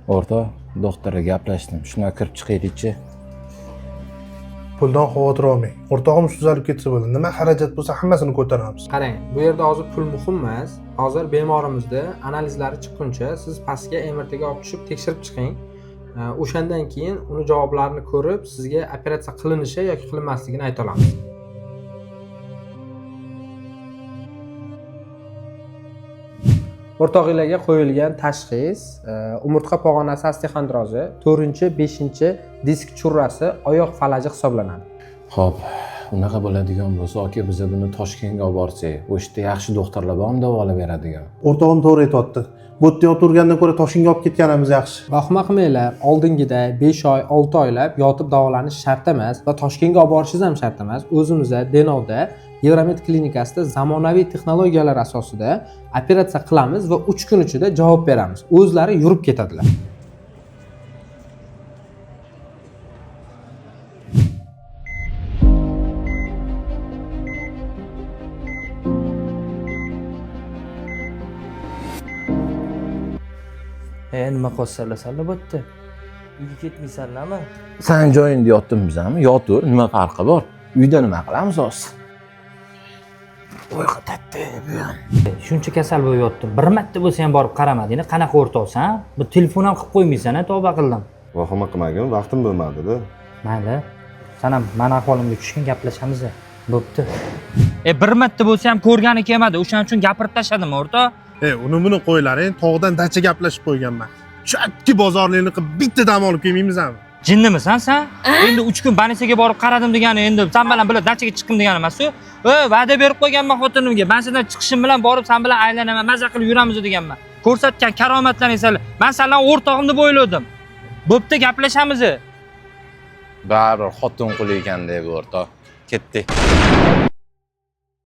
O'rta, doktorga gaplashdim. Shuna kirib chiqaylik-chi. Puldan xavotir olmang. O'rtog'im tuzalib ketsa bo'ladi. Nima xarajat bo'lsa hammasini ko'taramiz. Qarang, bu yerda hozir pul muhim emas. Hozir bemorimizda analizlari chiqquncha siz pastga MRTga olib tushib tekshirib chiqing. O'shandan keyin uni javoblarini ko'rib, sizga operatsiya qilinishi yoki qilinmasligini ayta olamiz. O'rtog'inglarga qo'yilgan tashxis umurtqa pog'onasi osteoxondrozi, 4-5 disk churrasi, oyoq falaji hisoblanadi. Xo'p, unaqa bo'ladigan bo'lsa, aka biz buni Toshkentga olib borsak, o'sha yerda yaxshi doktorlar bormi davolab beradigan? O'rtog'im to'g'ri aytayapti. Bu yerda o'tirgandan ko'ra Toshkentga olib ketganimiz yaxshi. Vahima qilmanglar, oldingida 5 oy, 6 oylab yotib davolanish shart emas va Toshkentga olib borishingiz ham shart emas. O'zimizda Denovda Euromed klinikasida zamonaviy texnologiyalar asosida operatsiya qilamiz va 3 kun ichida javob beramiz. O'zlari yurib ketadilar. Nima qilsanlar bu yerda? Uyga ketmaysanlarmi? Sen joyingda yotdim bizami? Yotur, nima farqi bor? Uyda nima qilamiz hozir? Uyg'otadi bu ham. Shuncha kasal bo'lib yotdim. Bir marta bo'lsa ham borib qaramading. Qanaqa o'rtoqsan? Bu telefon ham qilib qo'ymaysan-a, tavba qildim. Vahima qilmagin, vaqtim bo'lmadi-da. Mayli. Sen ham meni ahvolimga tushgan gaplashamiz. Bo'pti. Bir marta bo'lsa ham ko'rgani kelmadi. O'shaning uchun gapirib tashladimmi, o'rtoq? Uni buni qo'ylaring, tog'dan dacha gaplashib qo'yganman. Chakki bozorlikni qilib bitta dam olib kelmaymizmi? Jinnimisan sen? Endi 3 kun banisaga borib qaradim degani, endi sen bilan birga dachaga chiqdim degani emas-ku. Va'da berib qo'yganman xotinimga. Men sendan chiqishim bilan borib sen bilan aylanaman, maza qilib yuramiz deganman. Ko'rsatgan karomatlaringizlar. Men sendan o'rtog'im deb o'yladim. Bo'pti, gaplashamiz. Baribir xotin quli ekan deb o'rta. Ketdi.